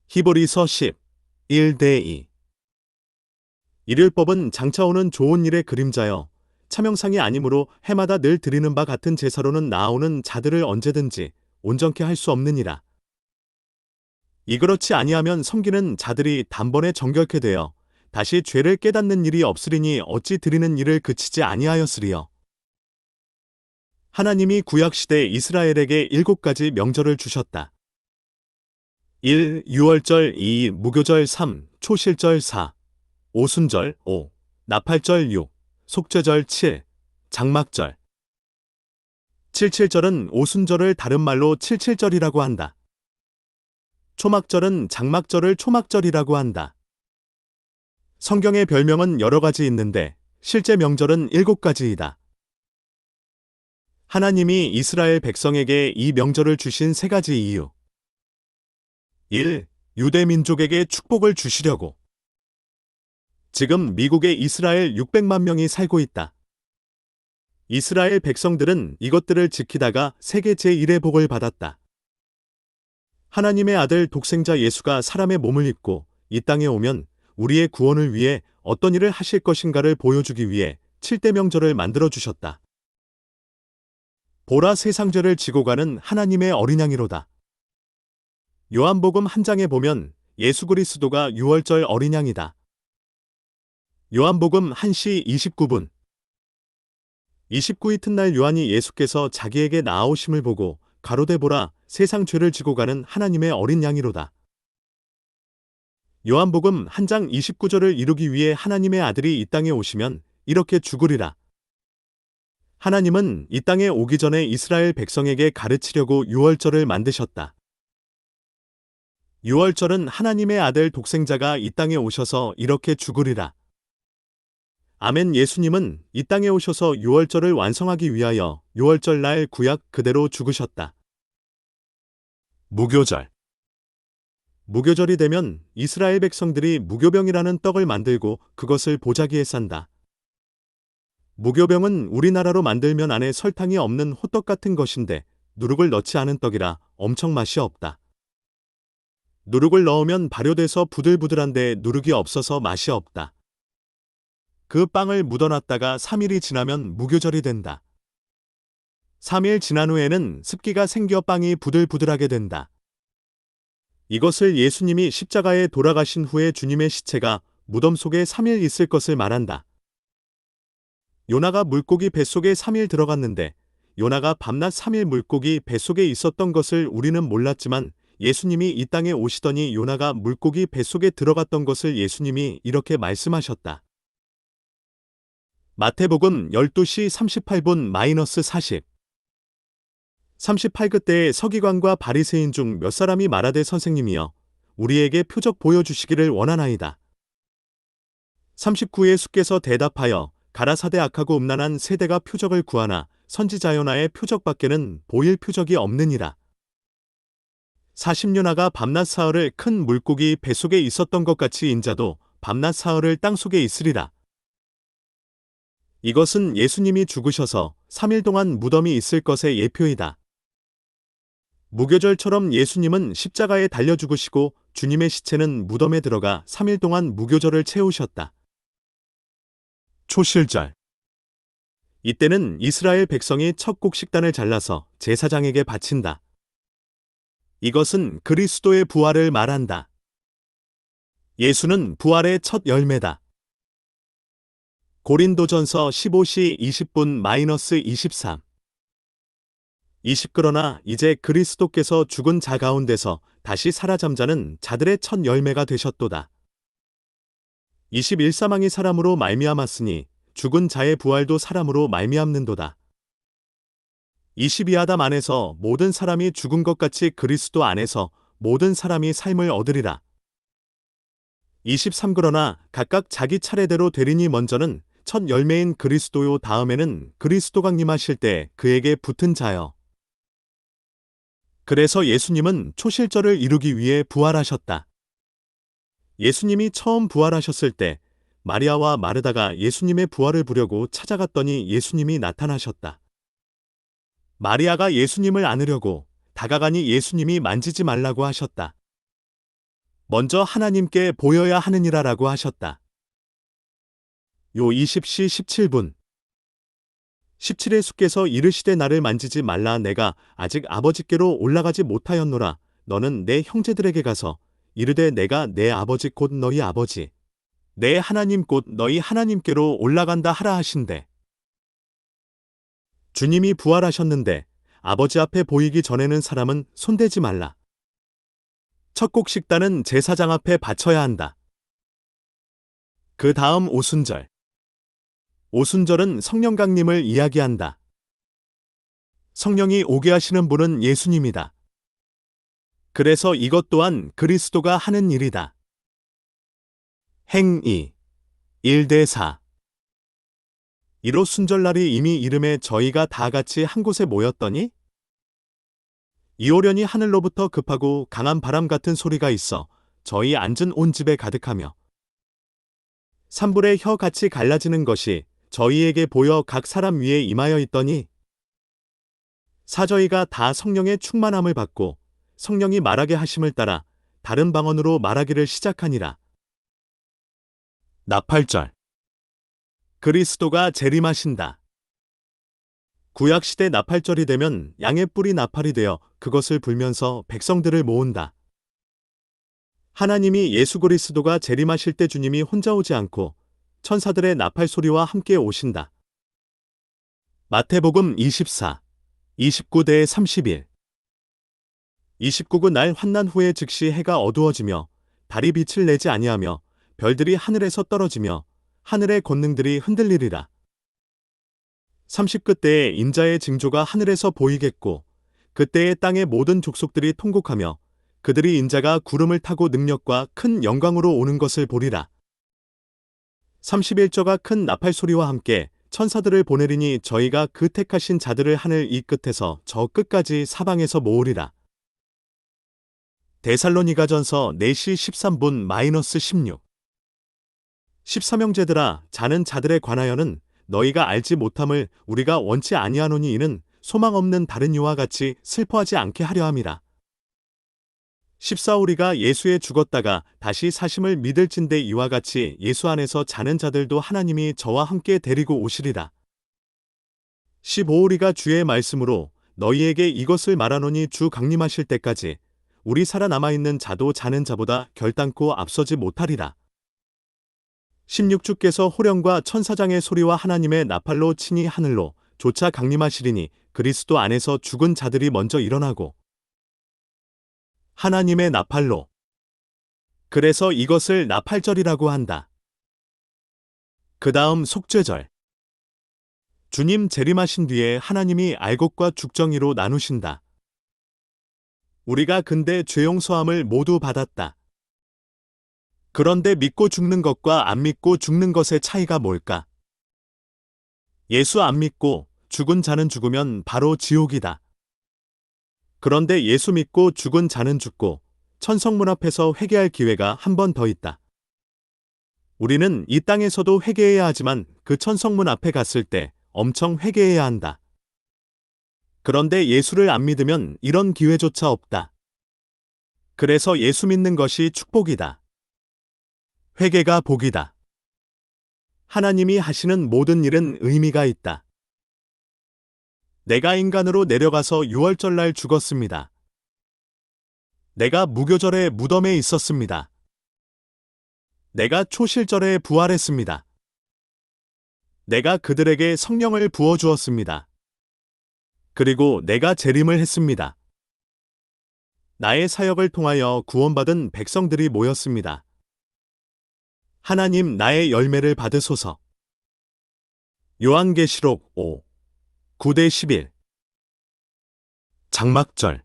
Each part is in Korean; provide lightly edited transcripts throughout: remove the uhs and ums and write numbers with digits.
히브리서 10, 1-2 일일법은 장차 오는 좋은 일의 그림자여 차명상이 아니므로 해마다 늘 드리는 바 같은 제사로는 나아오는 자들을 언제든지 온전케 할 수 없느니라. 이그렇지 아니하면 섬기는 자들이 단번에 정결케 되어 다시 죄를 깨닫는 일이 없으리니 어찌 드리는 일을 그치지 아니하였으리요. 하나님이 구약시대 이스라엘에게 7가지 명절을 주셨다. 1. 유월절 2. 무교절 3. 초실절 4. 오순절 5. 나팔절 6. 속죄절 7. 장막절. 칠칠절은 오순절을 다른 말로 칠칠절이라고 한다. 초막절은 장막절을 초막절이라고 한다. 성경의 별명은 여러 가지 있는데 실제 명절은 7가지이다. 하나님이 이스라엘 백성에게 이 명절을 주신 3가지 이유. 1. 유대 민족에게 축복을 주시려고. 지금 미국에 이스라엘 600만 명이 살고 있다. 이스라엘 백성들은 이것들을 지키다가 세계 제1의 복을 받았다. 하나님의 아들 독생자 예수가 사람의 몸을 입고 이 땅에 오면 우리의 구원을 위해 어떤 일을 하실 것인가를 보여주기 위해 7대 명절을 만들어 주셨다. 보라 세상 죄를 지고 가는 하나님의 어린 양이로다. 요한복음 1장에 보면 예수 그리스도가 유월절 어린 양이다. 요한복음 1시 29분 29이튿날 요한이 예수께서 자기에게 나아오심을 보고 가로되 보라 세상 죄를 지고 가는 하나님의 어린 양이로다. 요한복음 1장 29절을 이루기 위해 하나님의 아들이 이 땅에 오시면 이렇게 죽으리라. 하나님은 이 땅에 오기 전에 이스라엘 백성에게 가르치려고 유월절을 만드셨다. 유월절은 하나님의 아들 독생자가 이 땅에 오셔서 이렇게 죽으리라. 아멘. 예수님은 이 땅에 오셔서 유월절을 완성하기 위하여 유월절 날 구약 그대로 죽으셨다. 무교절. 무교절이 되면 이스라엘 백성들이 무교병이라는 떡을 만들고 그것을 보자기에 싼다. 무교병은 우리나라로 만들면 안에 설탕이 없는 호떡 같은 것인데 누룩을 넣지 않은 떡이라 엄청 맛이 없다. 누룩을 넣으면 발효돼서 부들부들한데 누룩이 없어서 맛이 없다. 그 빵을 묻어놨다가 3일이 지나면 무교절이 된다. 3일 지난 후에는 습기가 생겨 빵이 부들부들하게 된다. 이것을 예수님이 십자가에 돌아가신 후에 주님의 시체가 무덤 속에 3일 있을 것을 말한다. 요나가 물고기 뱃속에 3일 들어갔는데 요나가 밤낮 3일 물고기 뱃속에 있었던 것을 우리는 몰랐지만 예수님이 이 땅에 오시더니 요나가 물고기 뱃속에 들어갔던 것을 예수님이 이렇게 말씀하셨다. 마태복음 12시 38분 -40 38 그때에 서기관과 바리새인 중 몇 사람이 말하되 선생님이여 우리에게 표적 보여주시기를 원하나이다. 39에 수께서 대답하여 가라사대 악하고 음란한 세대가 표적을 구하나 선지자 요나의 표적밖에는 보일 표적이 없느니라. 40요나가 밤낮 사흘을 큰 물고기 뱃속에 있었던 것 같이 인자도 밤낮 사흘을 땅속에 있으리라. 이것은 예수님이 죽으셔서 3일 동안 무덤이 있을 것의 예표이다. 무교절처럼 예수님은 십자가에 달려 죽으시고 주님의 시체는 무덤에 들어가 3일 동안 무교절을 채우셨다. 초실절. 이때는 이스라엘 백성이 첫 곡식단을 잘라서 제사장에게 바친다. 이것은 그리스도의 부활을 말한다. 예수는 부활의 첫 열매다. 고린도전서 15시 20분 -23 그러나 이제 그리스도께서 죽은 자 가운데서 다시 살아 잠자는 자들의 첫 열매가 되셨도다. 21사망이 사람으로 말미암았으니 죽은 자의 부활도 사람으로 말미암는도다. 22아담 안에서 모든 사람이 죽은 것 같이 그리스도 안에서 모든 사람이 삶을 얻으리라. 23 그러나 각각 자기 차례대로 되리니 먼저는 첫 열매인 그리스도요 다음에는 그리스도가 임하실 때 그에게 붙은 자여. 그래서 예수님은 초실절을 이루기 위해 부활하셨다. 예수님이 처음 부활하셨을 때 마리아와 마르다가 예수님의 부활을 보려고 찾아갔더니 예수님이 나타나셨다. 마리아가 예수님을 안으려고 다가가니 예수님이 만지지 말라고 하셨다. 먼저 하나님께 보여야 하느니라라고 하셨다. 요 20시 17분. 17의 수께서 이르시되 나를 만지지 말라. 내가 아직 아버지께로 올라가지 못하였노라. 너는 내 형제들에게 가서 이르되 내가 내 아버지 곧 너희 아버지 내 하나님 곧 너희 하나님께로 올라간다 하라 하신대. 주님이 부활하셨는데 아버지 앞에 보이기 전에는 사람은 손대지 말라. 첫 곡 식단은 제사장 앞에 바쳐야 한다. 그 다음 오순절. 오순절은 성령 강림을 이야기한다. 성령이 오게 하시는 분은 예수님이다. 그래서 이것 또한 그리스도가 하는 일이다. 행위 1대4. 이로 순절날이 이미 이름에 저희가 다 같이 한 곳에 모였더니 이호련이 하늘로부터 급하고 강한 바람 같은 소리가 있어 저희 앉은 온 집에 가득하며 산불의 혀 같이 갈라지는 것이 저희에게 보여 각 사람 위에 임하여 있더니 사저희가 다 성령의 충만함을 받고 성령이 말하게 하심을 따라 다른 방언으로 말하기를 시작하니라. 나팔절. 그리스도가 재림하신다. 구약시대 나팔절이 되면 양의 뿔이 나팔이 되어 그것을 불면서 백성들을 모은다. 하나님이 예수 그리스도가 재림하실 때 주님이 혼자 오지 않고 천사들의 나팔 소리와 함께 오신다. 마태복음 24, 29대 31. 29구 날 환난 후에 즉시 해가 어두워지며 달이 빛을 내지 아니하며 별들이 하늘에서 떨어지며 하늘의 권능들이 흔들리리라. 30그 때에 인자의 징조가 하늘에서 보이겠고 그때에 땅의 모든 족속들이 통곡하며 그들이 인자가 구름을 타고 능력과 큰 영광으로 오는 것을 보리라. 31저가 큰 나팔 소리와 함께 천사들을 보내리니 저희가 그 택하신 자들을 하늘 이 끝에서 저 끝까지 사방에서 모으리라. 데살로니가전서 4시 13분-16. 13형제들아 자는 자들에 관하여는 너희가 알지 못함을 우리가 원치 아니하노니 이는 소망 없는 다른 이와 같이 슬퍼하지 않게 하려 함이라. 14 우리가 예수에 죽었다가 다시 사심을 믿을진대 이와 같이 예수 안에서 자는 자들도 하나님이 저와 함께 데리고 오시리라. 15 우리가 주의 말씀으로 너희에게 이것을 말하노니 주 강림하실 때까지 우리 살아남아 있는 자도 자는 자보다 결단코 앞서지 못하리라. 16주께서 호령과 천사장의 소리와 하나님의 나팔로 친히 하늘로 조차 강림하시리니 그리스도 안에서 죽은 자들이 먼저 일어나고 하나님의 나팔로. 그래서 이것을 나팔절이라고 한다. 그 다음 속죄절. 주님 재림하신 뒤에 하나님이 알곡과 죽정이로 나누신다. 우리가 근데 죄 용서함을 모두 받았다. 그런데 믿고 죽는 것과 안 믿고 죽는 것의 차이가 뭘까? 예수 안 믿고 죽은 자는 죽으면 바로 지옥이다. 그런데 예수 믿고 죽은 자는 죽고 천성문 앞에서 회개할 기회가 한 번 더 있다. 우리는 이 땅에서도 회개해야 하지만 그 천성문 앞에 갔을 때 엄청 회개해야 한다. 그런데 예수를 안 믿으면 이런 기회조차 없다. 그래서 예수 믿는 것이 축복이다. 회개가 복이다. 하나님이 하시는 모든 일은 의미가 있다. 내가 인간으로 내려가서 유월절날 죽었습니다. 내가 무교절에 무덤에 있었습니다. 내가 초실절에 부활했습니다. 내가 그들에게 성령을 부어주었습니다. 그리고 내가 재림을 했습니다. 나의 사역을 통하여 구원받은 백성들이 모였습니다. 하나님 나의 열매를 받으소서. 요한계시록 5, 9대 11. 장막절.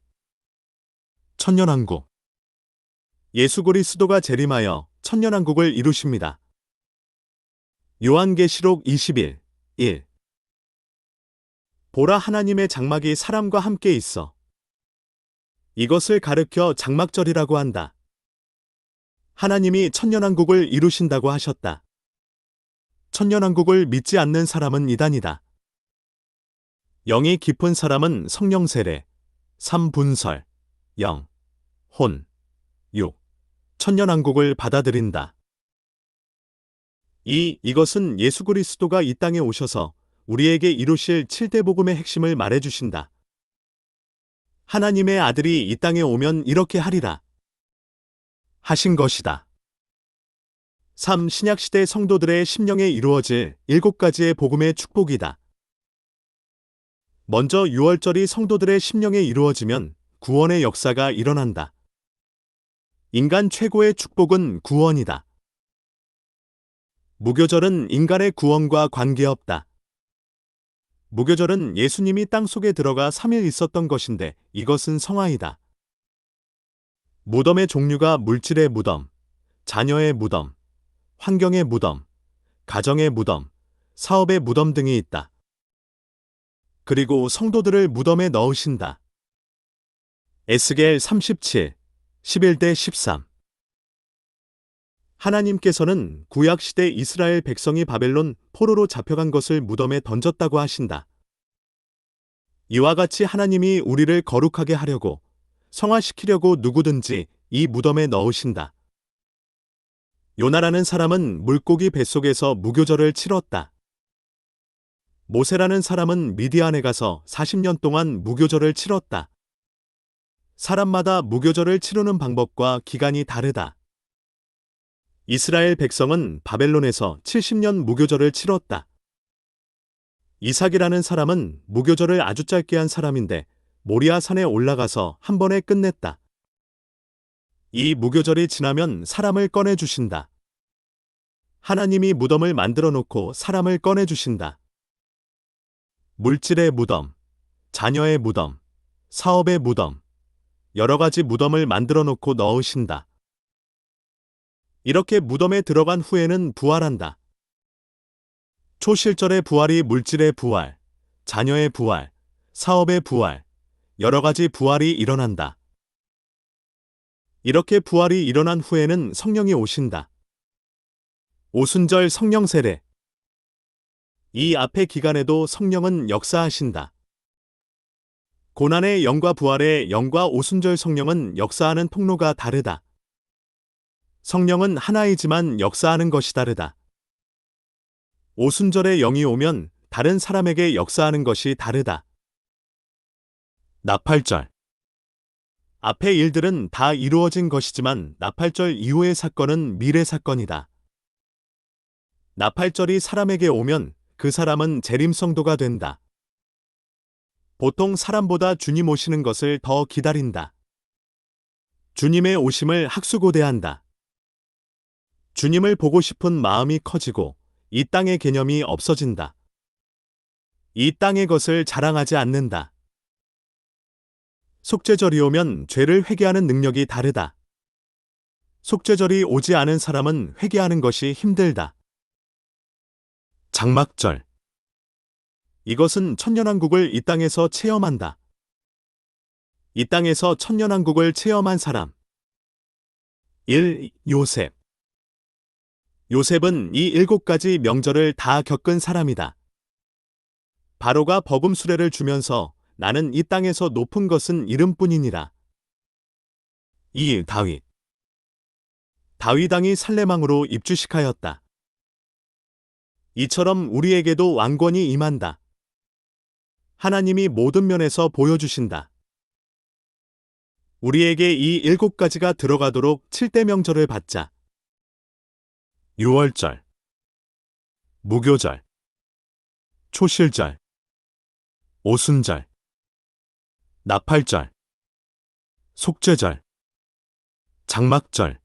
천년왕국. 예수 그리스도가 재림하여 천년왕국을 이루십니다. 요한계시록 21, 1. 보라 하나님의 장막이 사람과 함께 있어. 이것을 가르켜 장막절이라고 한다. 하나님이 천년왕국을 이루신다고 하셨다. 천년왕국을 믿지 않는 사람은 이단이다. 영이 깊은 사람은 성령 세례, 3분설, 영, 혼, 육, 천년왕국을 받아들인다. 이것은 예수 그리스도가 이 땅에 오셔서 우리에게 이루실 7대 복음의 핵심을 말해주신다. 하나님의 아들이 이 땅에 오면 이렇게 하리라 하신 것이다. 3. 신약시대 성도들의 심령에 이루어질 7가지의 복음의 축복이다. 먼저 유월절이 성도들의 심령에 이루어지면 구원의 역사가 일어난다. 인간 최고의 축복은 구원이다. 무교절은 인간의 구원과 관계없다. 무교절은 예수님이 땅속에 들어가 3일 있었던 것인데 이것은 성화이다. 무덤의 종류가 물질의 무덤, 자녀의 무덤, 환경의 무덤, 가정의 무덤, 사업의 무덤 등이 있다. 그리고 성도들을 무덤에 넣으신다. 에스겔 37, 11-13 하나님께서는 구약시대 이스라엘 백성이 바벨론 포로로 잡혀간 것을 무덤에 던졌다고 하신다. 이와 같이 하나님이 우리를 거룩하게 하려고 성화시키려고 누구든지 이 무덤에 넣으신다. 요나라는 사람은 물고기 뱃속에서 무교절을 치렀다. 모세라는 사람은 미디안에 가서 40년 동안 무교절을 치렀다. 사람마다 무교절을 치르는 방법과 기간이 다르다. 이스라엘 백성은 바벨론에서 70년 무교절을 치렀다. 이삭이라는 사람은 무교절을 아주 짧게 한 사람인데 모리아 산에 올라가서 한 번에 끝냈다. 이 무교절이 지나면 사람을 꺼내주신다. 하나님이 무덤을 만들어 놓고 사람을 꺼내주신다. 물질의 무덤, 자녀의 무덤, 사업의 무덤, 여러 가지 무덤을 만들어 놓고 넣으신다. 이렇게 무덤에 들어간 후에는 부활한다. 초실절의 부활이 물질의 부활, 자녀의 부활, 사업의 부활, 여러 가지 부활이 일어난다. 이렇게 부활이 일어난 후에는 성령이 오신다. 오순절 성령 세례. 이 앞의 기간에도 성령은 역사하신다. 고난의 영과 부활의 영과 오순절 성령은 역사하는 통로가 다르다. 성령은 하나이지만 역사하는 것이 다르다. 오순절의 영이 오면 다른 사람에게 역사하는 것이 다르다. 나팔절. 앞의 일들은 다 이루어진 것이지만 나팔절 이후의 사건은 미래 사건이다. 나팔절이 사람에게 오면 그 사람은 재림성도가 된다. 보통 사람보다 주님 오시는 것을 더 기다린다. 주님의 오심을 학수고대한다. 주님을 보고 싶은 마음이 커지고 이 땅의 개념이 없어진다. 이 땅의 것을 자랑하지 않는다. 속죄절이 오면 죄를 회개하는 능력이 다르다. 속죄절이 오지 않은 사람은 회개하는 것이 힘들다. 장막절. 이것은 천년왕국을 이 땅에서 체험한다. 이 땅에서 천년왕국을 체험한 사람. 1. 요셉. 요셉은 이 7가지 명절을 다 겪은 사람이다. 바로가 버금 수레를 주면서 나는 이 땅에서 높은 것은 이름뿐이니라. 2. 다윗. 다윗 왕이 살레망으로 입주식하였다. 이처럼 우리에게도 왕권이 임한다. 하나님이 모든 면에서 보여주신다. 우리에게 이 7가지가 들어가도록 7대 명절을 받자. 유월절, 무교절, 초실절, 오순절, 나팔절, 속죄절, 장막절,